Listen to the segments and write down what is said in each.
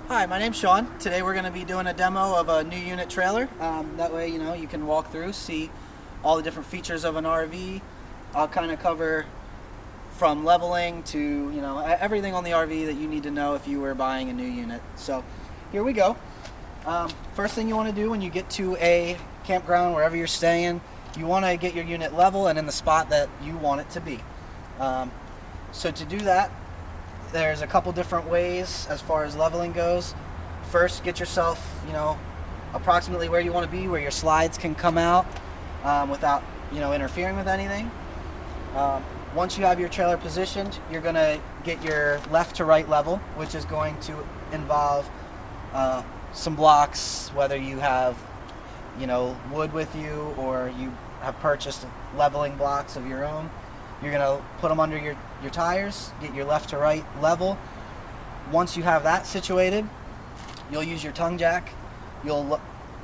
Hi, my name's Sean. Today we're going to be doing a demo of a new unit trailer. That way, you can walk through, see all the different features of an RV. I'll kind of cover from leveling to, everything on the RV that you need to know if you were buying a new unit. So here we go. First thing you want to do when you get to a campground, wherever you're staying, you want to get your unit level and in the spot that you want it to be. So to do that, there's a couple different ways as far as leveling goes. First, get yourself, approximately where you want to be, where your slides can come out without, interfering with anything. Once you have your trailer positioned, you're going to get your left to right level, which is going to involve some blocks, whether you have, wood with you or you have purchased leveling blocks of your own. You're going to put them under your tires, get your left to right level. Once you have that situated, you'll use your tongue jack. You'll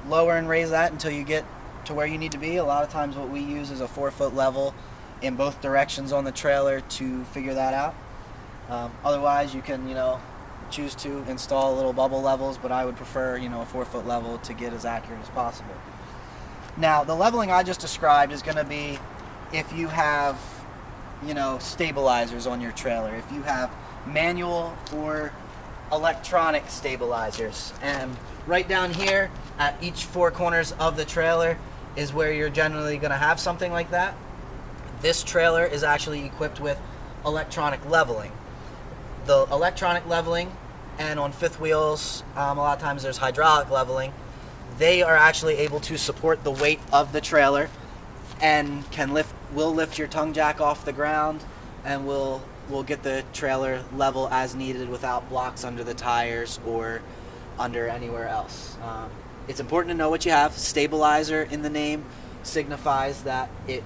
lower and raise that until you get to where you need to be. A lot of times what we use is a 4-foot level in both directions on the trailer to figure that out. Otherwise you can, choose to install little bubble levels, but I would prefer, a 4-foot level to get as accurate as possible. Now, the leveling I just described is going to be if you have stabilizers on your trailer, if you have manual or electronic stabilizers. And right down here at each 4 corners of the trailer is where you're generally going to have something like that. This trailer is actually equipped with electronic leveling. The electronic leveling, and on fifth wheels, a lot of times there's hydraulic leveling. They are actually able to support the weight of the trailer and will lift your tongue jack off the ground, and will get the trailer level as needed without blocks under the tires or under anywhere else. It's important to know what you have. Stabilizer in the name signifies that it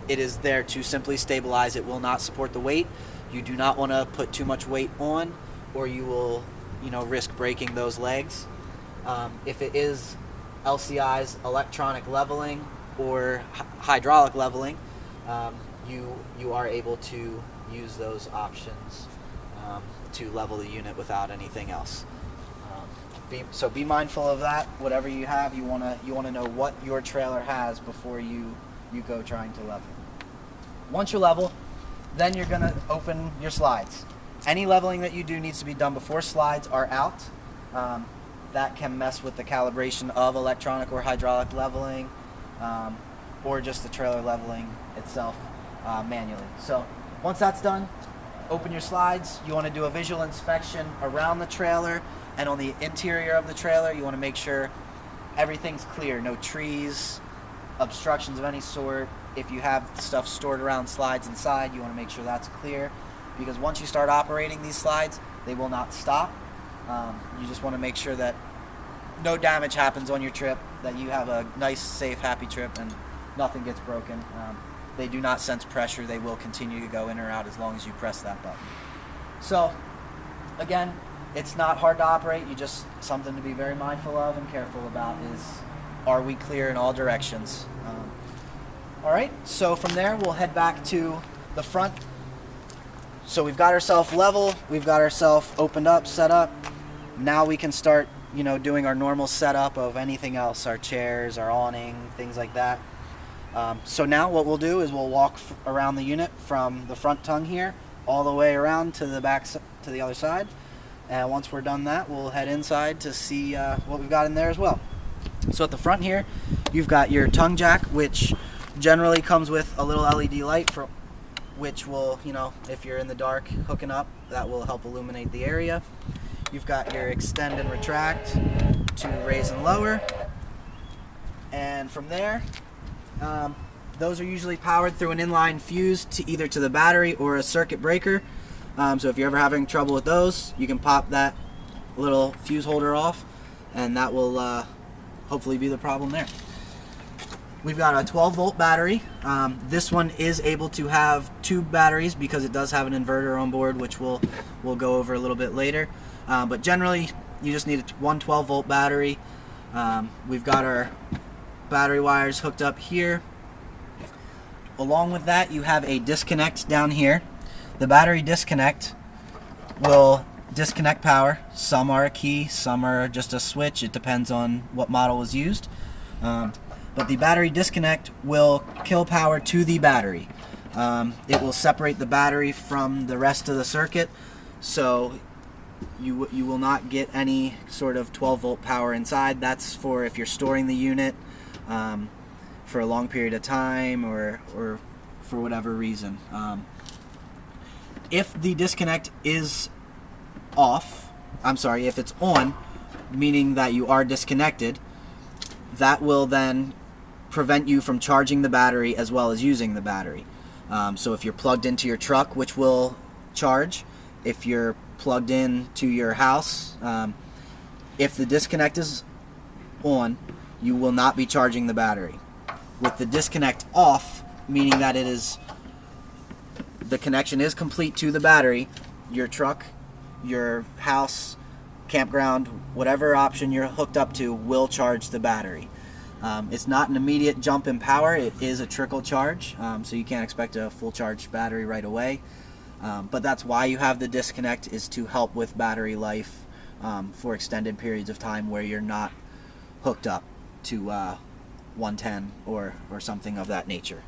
is there to simply stabilize. It will not support the weight. You do not want to put too much weight on, or you will risk breaking those legs. If it is LCI's electronic leveling or hydraulic leveling, you are able to use those options to level the unit without anything else. So be mindful of that. Whatever you have, you want to know what your trailer has before you go trying to level. Once you're level, then you're going to open your slides. Any leveling that you do needs to be done before slides are out. That can mess with the calibration of electronic or hydraulic leveling, or just the trailer leveling itself manually. So once that's done, open your slides. You want to do a visual inspection around the trailer and on the interior of the trailer. You want to make sure everything's clear, no trees, obstructions of any sort. If you have stuff stored around slides inside, you want to make sure that's clear, because once you start operating these slides, they will not stop. You just want to make sure that no damage happens on your trip, that you have a nice, safe, happy trip, and nothing gets broken. They do not sense pressure. They will continue to go in or out as long as you press that button. So, again, it's not hard to operate. You just, something to be very mindful of and careful about is, are we clear in all directions? Alright, so from there we'll head back to the front. So we've got ourselves level, we've got ourselves opened up, set up. Now we can start, doing our normal setup of anything else, our chairs, our awning, things like that. So now what we'll do is we'll walk around the unit from the front tongue here all the way around to the back, to the other side. And once we're done that, we'll head inside to see what we've got in there as well. So at the front here, you've got your tongue jack, which generally comes with a little LED light, which will, if you're in the dark hooking up, that will help illuminate the area. You've got your extend and retract to raise and lower. And from there, those are usually powered through an inline fuse to either to the battery or a circuit breaker. So if you're ever having trouble with those, you can pop that little fuse holder off, and that will hopefully be the problem there. We've got a 12-volt battery. This one is able to have 2 batteries because it does have an inverter on board, which we'll go over a little bit later. But generally, you just need one 12-volt battery. We've got our battery wires hooked up here. Along with that, you have a disconnect down here. The battery disconnect will disconnect power. Some are a key, some are just a switch. It depends on what model is used. But the battery disconnect will kill power to the battery. It will separate the battery from the rest of the circuit, so you will not get any sort of 12 volt power inside. That's for if you're storing the unit for a long period of time or for whatever reason. If the disconnect is off, if it's on, meaning that you are disconnected, that will then prevent you from charging the battery as well as using the battery. So if you're plugged into your truck, which will charge, if you're plugged in to your house, if the disconnect is on, you will not be charging the battery. With the disconnect off, meaning that the connection is complete to the battery, your truck, your house, campground, whatever option you're hooked up to will charge the battery. It's not an immediate jump in power, it is a trickle charge, so you can't expect a full charged battery right away. But that's why you have the disconnect, is to help with battery life for extended periods of time where you're not hooked up to 110 or something of that nature.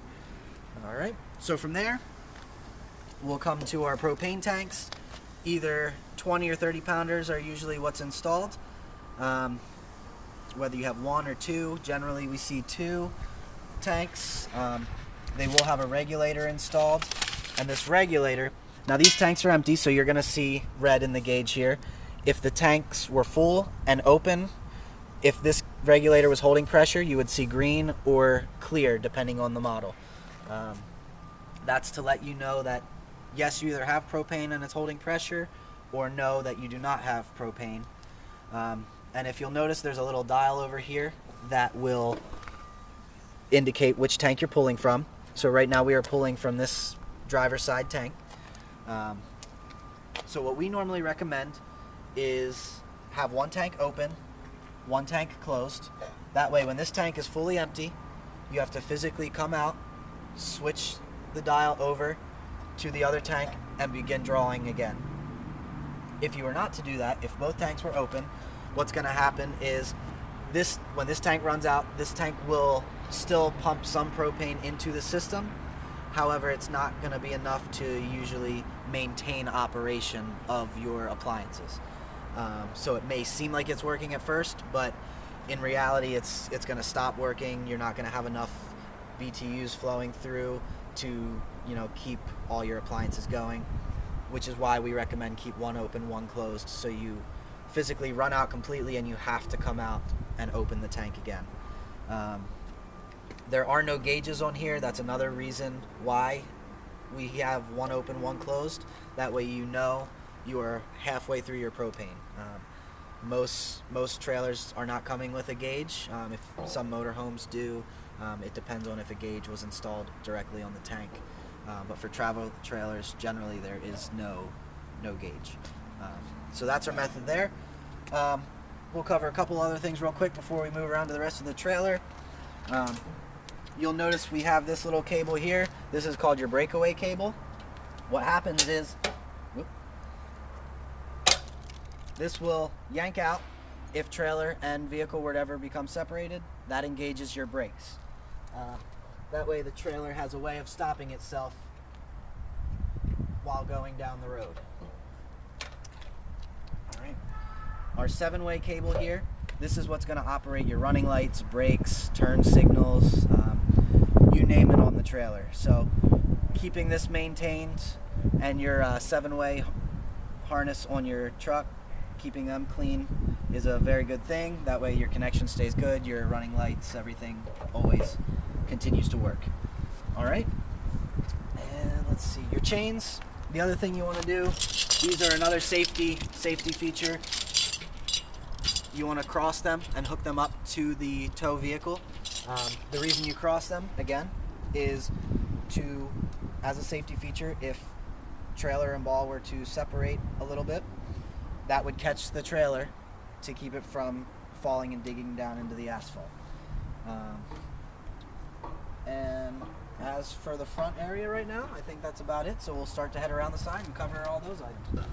Alright, so from there we'll come to our propane tanks. Either 20 or 30 pounders are usually what's installed. Whether you have one or two, generally we see 2 tanks. They will have a regulator installed, and this regulator, now these tanks are empty, so you're going to see red in the gauge here. If the tanks were full and open, if this regulator was holding pressure, you would see green or clear depending on the model. That's to let you know that yes, you either have propane and it's holding pressure, or no, that you do not have propane. And if you'll notice, there's a little dial over here that will indicate which tank you're pulling from. So right now we are pulling from this driver's side tank. So what we normally recommend is have one tank open, one tank closed. That way when this tank is fully empty, you have to physically come out, switch the dial over to the other tank, and begin drawing again. If you were not to do that, if both tanks were open, what's going to happen is when this tank runs out, this tank will still pump some propane into the system. However, it's not going to be enough to usually maintain operation of your appliances. So it may seem like it's working at first, but in reality it's going to stop working. You're not going to have enough BTUs flowing through to keep all your appliances going, which is why we recommend keep one open, one closed, so you physically run out completely and you have to come out and open the tank again. There are no gauges on here. That's another reason why we have one open, one closed. That way you are halfway through your propane. Most trailers are not coming with a gauge. If some motorhomes do, it depends on if a gauge was installed directly on the tank. But for travel trailers, generally there is no gauge. So that's our method there. We'll cover a couple other things real quick before we move around to the rest of the trailer. You'll notice we have this little cable here. This is called your breakaway cable. What happens is, this will yank out if trailer and vehicle were to ever become separated. That engages your brakes. That way the trailer has a way of stopping itself while going down the road. Alright. Our 7-way cable here, this is what's going to operate your running lights, brakes, turn signals, you name it on the trailer. So keeping this maintained and your 7-way harness on your truck, keeping them clean is a very good thing. That way your connection stays good, your running lights, everything always continues to work. Alright, and let's see, your chains. The other thing you want to do, these are another safety feature. You want to cross them and hook them up to the tow vehicle. The reason you cross them, again, is as a safety feature, if trailer and ball were to separate a little bit, that would catch the trailer to keep it from falling and digging down into the asphalt. And as for the front area right now, I think that's about it. So we'll start to head around the side and cover all those items.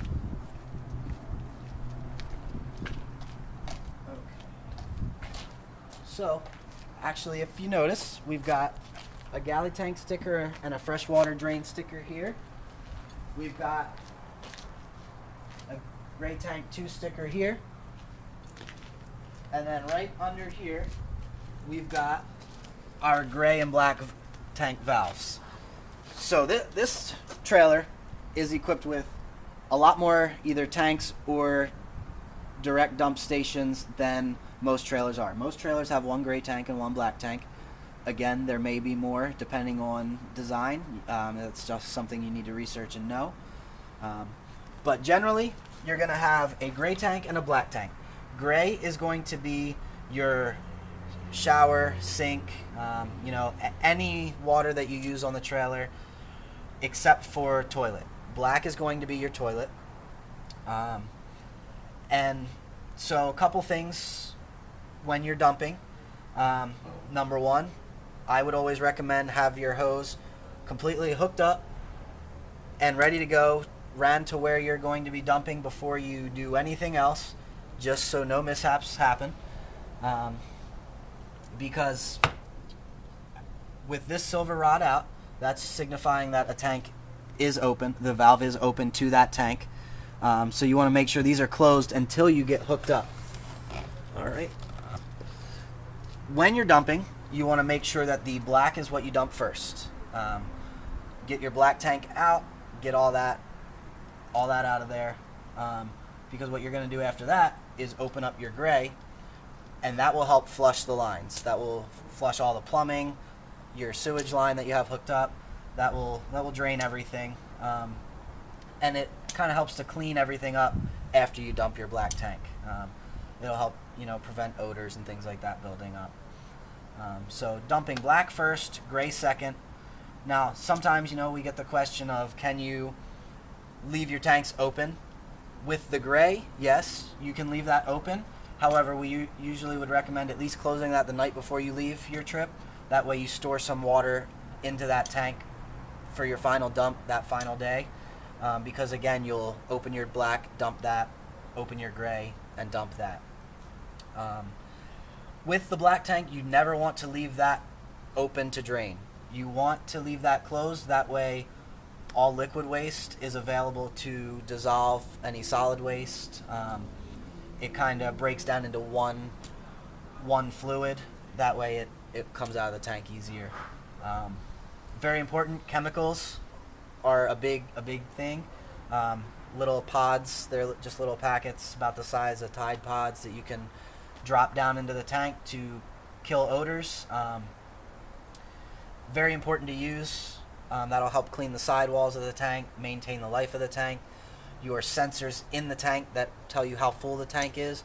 So, actually, if you notice, we've got a galley tank sticker and a freshwater drain sticker here. We've got a gray tank 2 sticker here. And then right under here, we've got our gray and black tank valves. So this trailer is equipped with a lot more either tanks or direct dump stations than most trailers are. Most trailers have one gray tank and one black tank. Again, there may be more depending on design. That's just something you need to research and know. But generally, you're going to have a gray tank and a black tank. Gray is going to be your shower, sink, any water that you use on the trailer except for toilet. Black is going to be your toilet. And so a couple things when you're dumping. Number one, I would always recommend have your hose completely hooked up and ready to go, ran to where you're going to be dumping before you do anything else, just so no mishaps happen. Because with this silver rod out, that's signifying that a tank is open, the valve is open to that tank. So you want to make sure these are closed until you get hooked up. All right. When you're dumping, you want to make sure that the black is what you dump first. Get your black tank out, get all that out of there, because what you're going to do after that is open up your gray, and that will help flush the lines. That will flush all the plumbing, your sewage line that you have hooked up. That will drain everything, and it kind of helps to clean everything up after you dump your black tank. It'll help prevent odors and things like that building up. So dumping black first, gray second. Now sometimes we get the question of, can you leave your tanks open? With the gray, yes, you can leave that open. However, we usually would recommend at least closing that the night before you leave your trip. That way you store some water into that tank for your final dump that final day. Because again, you'll open your black, dump that, open your gray, and dump that. With the black tank, you never want to leave that open to drain. You want to leave that closed. That way all liquid waste is available to dissolve any solid waste. It kind of breaks down into one fluid. That way it comes out of the tank easier. Very important, chemicals are a big thing. Little pods, they're just little packets about the size of Tide Pods that you can drop down into the tank to kill odors. Very important to use. That'll help clean the sidewalls of the tank, maintain the life of the tank. Your sensors in the tank that tell you how full the tank is,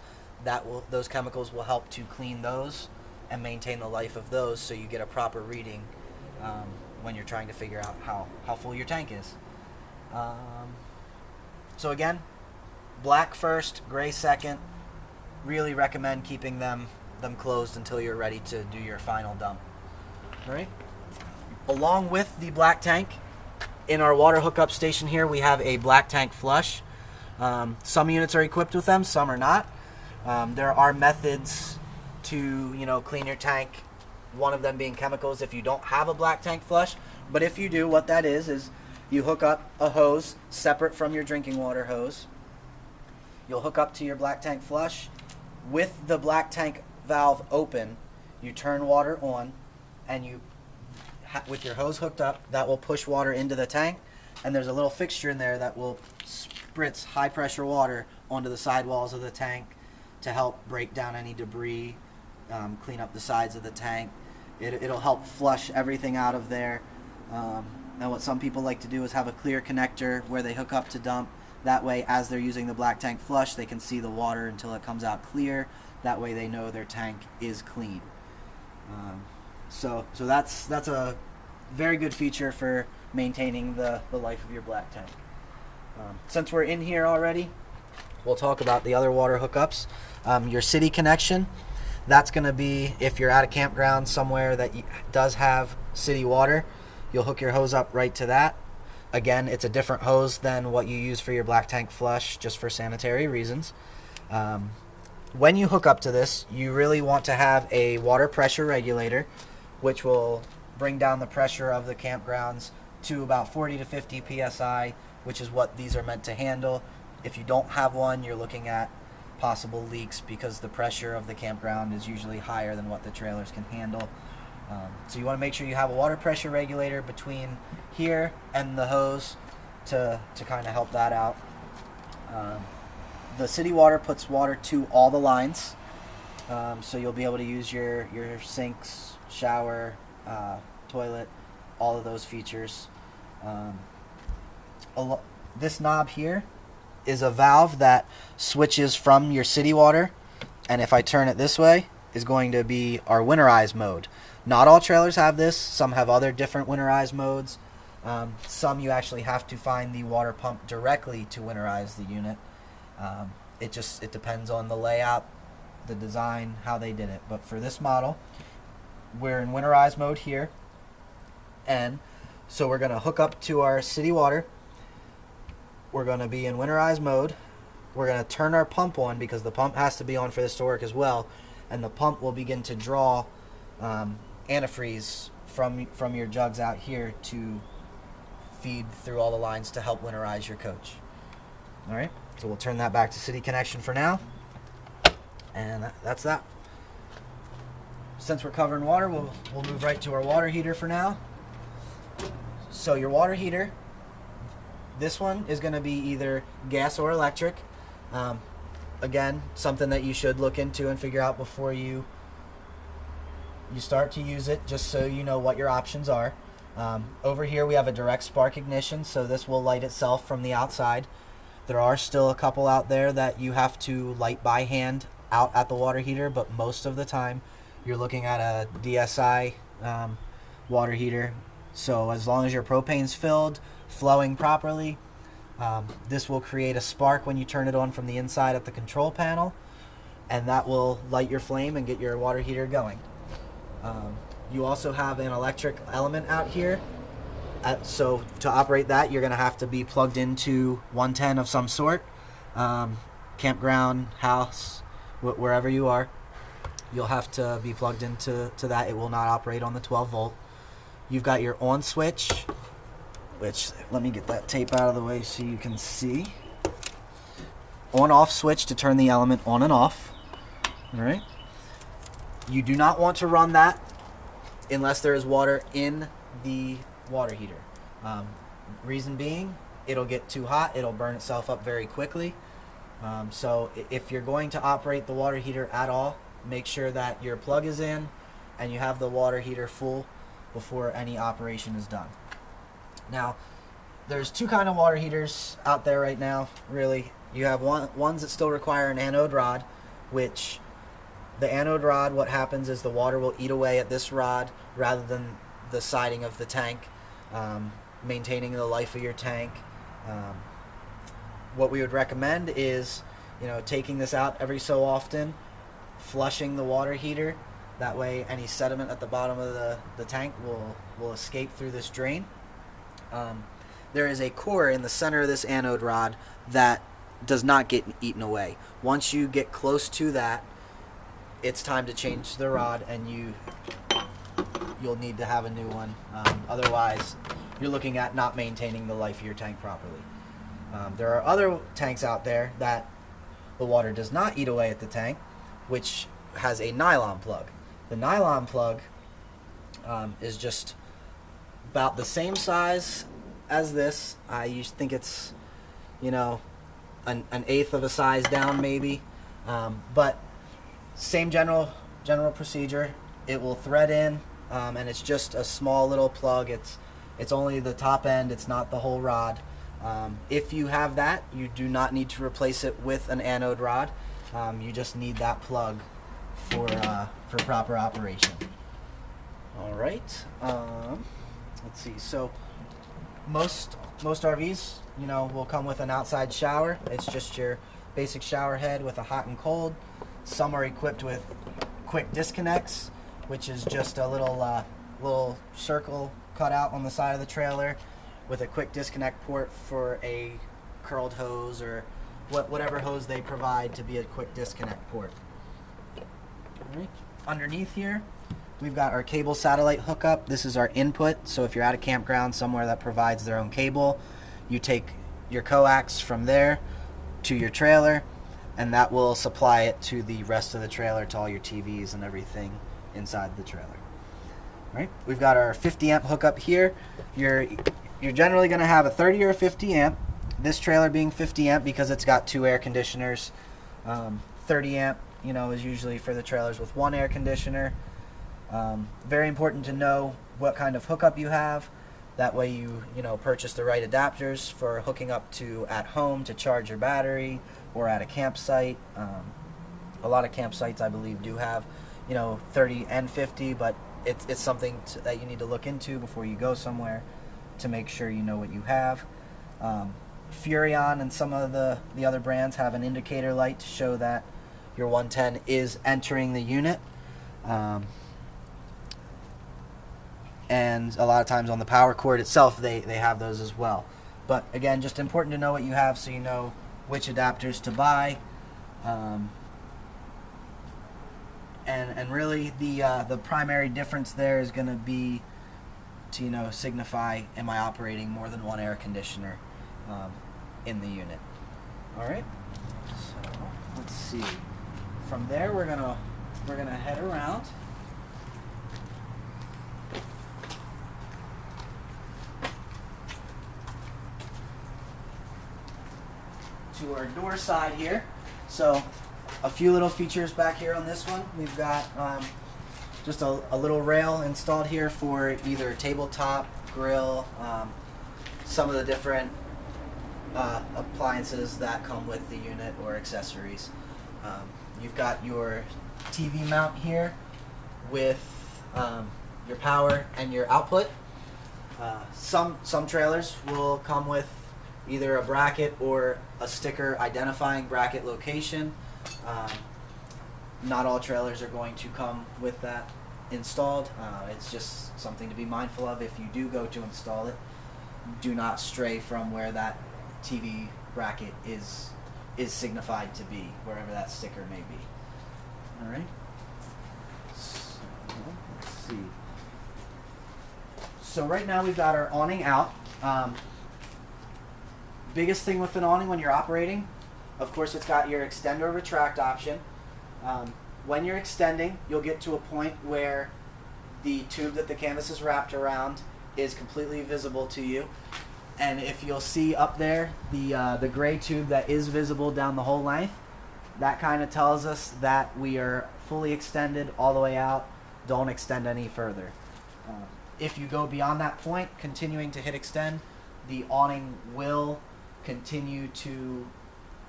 those chemicals will help to clean those and maintain the life of those, so you get a proper reading when you're trying to figure out how full your tank is. So again, black first, gray second. Really recommend keeping them closed until you're ready to do your final dump. All right. Along with the black tank, in our water hookup station here, we have a black tank flush. Some units are equipped with them, some are not. There are methods to clean your tank, one of them being chemicals if you don't have a black tank flush. But if you do, what that is you hook up a hose separate from your drinking water hose. You'll hook up to your black tank flush. With the black tank valve open, you turn water on, and with your hose hooked up, that will push water into the tank, and there's a little fixture in there that will spritz high pressure water onto the sidewalls of the tank to help break down any debris, clean up the sides of the tank. It'll help flush everything out of there. Now what some people like to do is have a clear connector where they hook up to dump. That way, as they're using the black tank flush, they can see the water until it comes out clear. That way they know their tank is clean. So that's a very good feature for maintaining the life of your black tank. Since we're in here already, we'll talk about the other water hookups. Your city connection, that's going to be if you're at a campground somewhere that does have city water, you'll hook your hose up right to that. Again, it's a different hose than what you use for your black tank flush, just for sanitary reasons. when you hook up to this, you really want to have a water pressure regulator, which will bring down the pressure of the campgrounds to about 40 to 50 psi, which is what these are meant to handle. If you don't have one, you're looking at possible leaks because the pressure of the campground is usually higher than what the trailers can handle. So you want to make sure you have a water pressure regulator between here and the hose to kind of help that out. The city water puts water to all the lines, so you'll be able to use your sinks, shower, toilet, all of those features. This knob here is a valve that switches from your city water, and if I turn it this way, is going to be our winterized mode. Not all trailers have this. Some have other different winterized modes. Some you actually have to find the water pump directly to winterize the unit. It depends on the layout, the design, how they did it. But for this model, we're in winterized mode here, and so we're going to hook up to our city water. We're going to be in winterized mode. We're going to turn our pump on because the pump has to be on for this to work as well, and the pump will begin to draw antifreeze from your jugs out here to feed through all the lines to help winterize your coach. All right, so we'll turn that back to city connection for now, and that's that. Since we're covering water, we'll move right to our water heater for now. So your water heater, this one is going to be either gas or electric. Again, something that you should look into and figure out before you start to use it, just so you know what your options are. Over here we have a direct spark ignition, so this will light itself from the outside. There are still a couple out there that you have to light by hand out at the water heater, but most of the time you're looking at a DSI water heater. So as long as your propane's filled, flowing properly, this will create a spark when you turn it on from the inside at the control panel, and that will light your flame and get your water heater going. You also have an electric element out here. So to operate that, you're going to have to be plugged into 110 of some sort. Campground, house, wherever you are, you'll have to be plugged into that. It will not operate on the 12 volt. You've got your on switch, which, let me get that tape out of the way so you can see. On-off switch to turn the element on and off. All right. You do not want to run that unless there is water in the water heater. Reason being, it'll get too hot, it'll burn itself up very quickly. So if you're going to operate the water heater at all, make sure that your plug is in and you have the water heater full before any operation is done. Now, there's two kind of water heaters out there right now, really. You have ones that still require an anode rod, which the anode rod, what happens is the water will eat away at this rod rather than the siding of the tank, maintaining the life of your tank. What we would recommend is, taking this out every so often, flushing the water heater. That way any sediment at the bottom of the tank will escape through this drain. There is a core in the center of this anode rod that does not get eaten away. Once you get close to that, it's time to change the rod, and you'll need to have a new one. Otherwise, you're looking at not maintaining the life of your tank properly. There are other tanks out there that the water does not eat away at the tank, which has a nylon plug. The nylon plug is just about the same size as this. I used to think it's, an eighth of a size down maybe, but same general procedure. It will thread in, and it's just a small little plug. It's only the top end. It's not the whole rod. If you have that, you do not need to replace it with an anode rod. You just need that plug for proper operation. All right. Let's see. So most RVs, will come with an outside shower. It's just your basic shower head with a hot and cold. Some are equipped with quick disconnects, which is just a little circle cut out on the side of the trailer with a quick disconnect port for a curled hose or whatever hose they provide to be a quick disconnect port. All right. Underneath here, we've got our cable satellite hookup. This is our input, so if you're at a campground somewhere that provides their own cable, you take your coax from there to your trailer, and that will supply it to the rest of the trailer, to all your TVs and everything inside the trailer. All right, we've got our 50 amp hookup here. You're generally going to have a 30 or a 50 amp. This trailer being 50 amp because it's got 2 air conditioners. 30 amp, is usually for the trailers with 1 air conditioner. Very important to know what kind of hookup you have. That way you purchase the right adapters for hooking up to at home to charge your battery, or at a campsite. A lot of campsites, I believe, do have 30 and 50, but it's something that you need to look into before you go somewhere to make sure you know what you have. Furrion and some of the other brands have an indicator light to show that your 110 is entering the unit. And a lot of times on the power cord itself, they have those as well. But again, just important to know what you have so you know which adapters to buy. And really the primary difference there is going to be to signify, am I operating more than 1 air conditioner in the unit. All right. So let's see. From there, we're gonna head around. To our door side here. So a few little features back here on this one. We've got just a little rail installed here for either tabletop, grill, some of the different appliances that come with the unit or accessories. You've got your TV mount here with your power and your output. Some trailers will come with either a bracket or a sticker identifying bracket location. Not all trailers are going to come with that installed. It's just something to be mindful of if you do go to install it. Do not stray from where that TV bracket is signified to be, wherever that sticker may be. All right. So let's see. So right now we've got our awning out. Biggest thing with an awning when you're operating, of course, it's got your extend or retract option. When you're extending, you'll get to a point where the tube that the canvas is wrapped around is completely visible to you. And if you'll see up there, the gray tube that is visible down the whole length, that kind of tells us that we are fully extended all the way out. Don't extend any further. If you go beyond that point, continuing to hit extend, the awning will continue to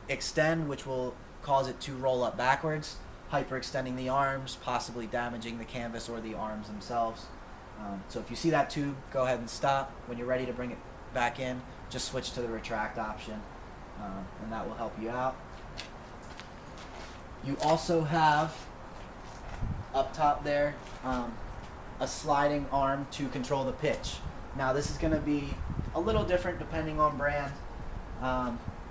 extend, which will cause it to roll up backwards, hyperextending the arms, possibly damaging the canvas or the arms themselves. So if you see that tube, go ahead and stop. When you're ready to bring it back in, just switch to the retract option, and that will help you out. You also have up top there a sliding arm to control the pitch. Now this is going to be a little different depending on brand.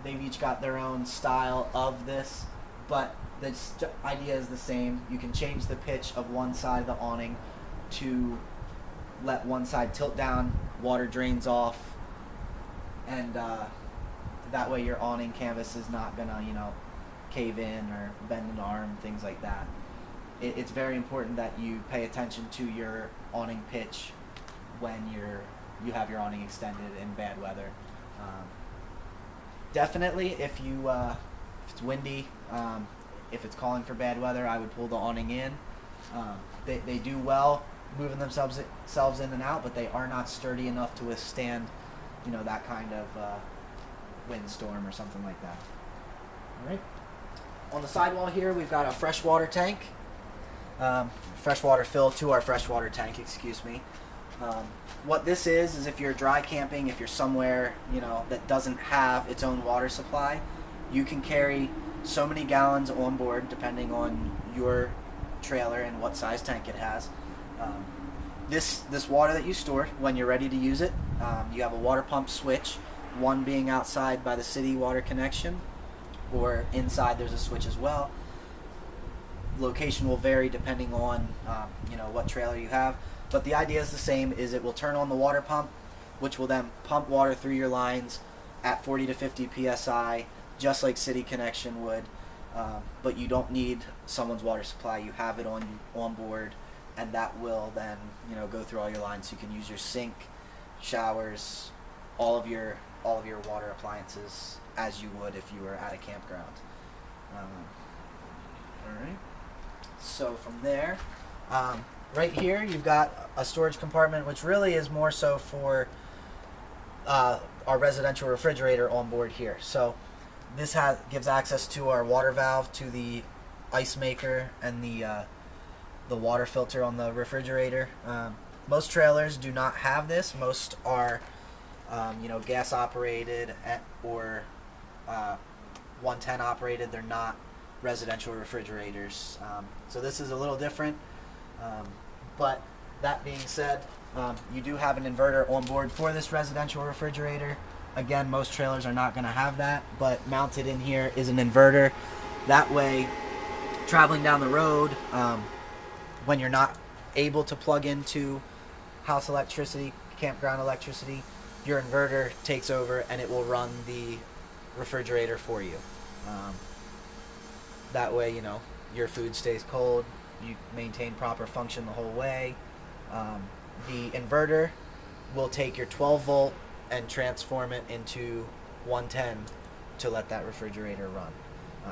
They've each got their own style of this, but the idea is the same. You can change the pitch of one side of the awning to let one side tilt down, water drains off, and that way your awning canvas is not gonna cave in or bend an arm, things like that. It's very important that you pay attention to your awning pitch when you have your awning extended in bad weather. Definitely, if it's windy, if it's calling for bad weather, I would pull the awning in. They do well moving themselves in and out, but they are not sturdy enough to withstand that kind of windstorm or something like that. All right. On the sidewall here, we've got a freshwater tank, freshwater fill to our freshwater tank, excuse me. What this is if you're dry camping, if you're somewhere that doesn't have its own water supply, you can carry so many gallons on board depending on your trailer and what size tank it has. This water that you store, when you're ready to use it, you have a water pump switch, one being outside by the city water connection, or inside there's a switch as well. Location will vary depending on what trailer you have, but the idea is the same. Is it will turn on the water pump, which will then pump water through your lines at 40 to 50 psi, just like city connection would. But you don't need someone's water supply. You have it on board, and that will then go through all your lines. So you can use your sink, showers, all of your water appliances as you would if you were at a campground. All right. So from there, right here you've got a storage compartment, which really is more so for our residential refrigerator on board here. So this gives access to our water valve, to the ice maker, and the water filter on the refrigerator. Most trailers do not have this. Most are gas operated or 110 operated. They're not residential refrigerators. So this is a little different. But that being said, you do have an inverter on board for this residential refrigerator. Again, most trailers are not going to have that, but mounted in here is an inverter. That way, traveling down the road, when you're not able to plug into house electricity, campground electricity, your inverter takes over and it will run the refrigerator for you. That way, your food stays cold, you maintain proper function the whole way. The inverter will take your 12 volt and transform it into 110 to let that refrigerator run.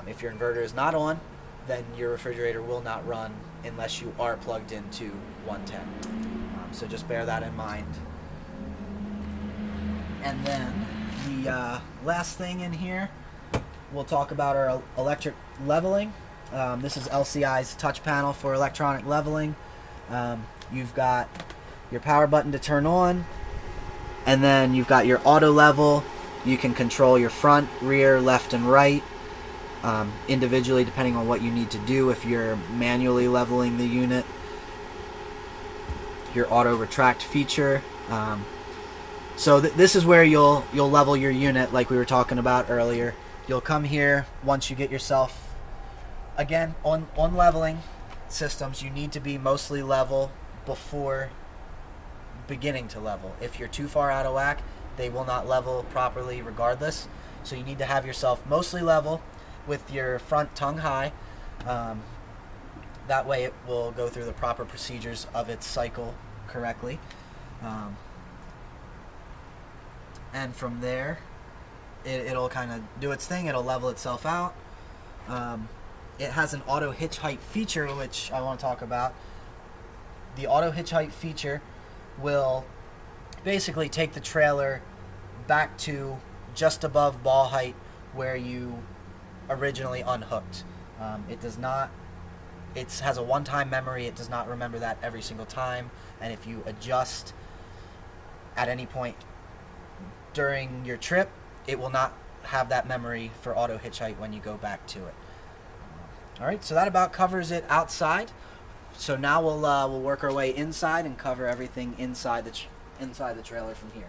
If your inverter is not on, then your refrigerator will not run unless you are plugged into 110. So just bear that in mind. And then the last thing in here, we'll talk about our electric leveling. This is LCI's touch panel for electronic leveling. You've got your power button to turn on, and then you've got your auto level. You can control your front, rear, left, and right individually depending on what you need to do. If you're manually leveling the unit, your auto retract feature. So this is where you'll level your unit like we were talking about earlier. You'll come here once you get yourself, again, on leveling systems, you need to be mostly level before beginning to level. If you're too far out of whack, they will not level properly regardless. So you need to have yourself mostly level with your front tongue high. That way it will go through the proper procedures of its cycle correctly. And from there, it'll kind of do its thing. It'll level itself out. It has an auto hitch height feature, which I want to talk about. The auto hitch height feature will basically take the trailer back to just above ball height where you originally unhooked. It does not. It has a one-time memory. It does not remember that every single time. And if you adjust at any point during your trip, it will not have that memory for auto hitch height when you go back to it. All right, so that about covers it outside. So now we'll work our way inside and cover everything inside the trailer from here.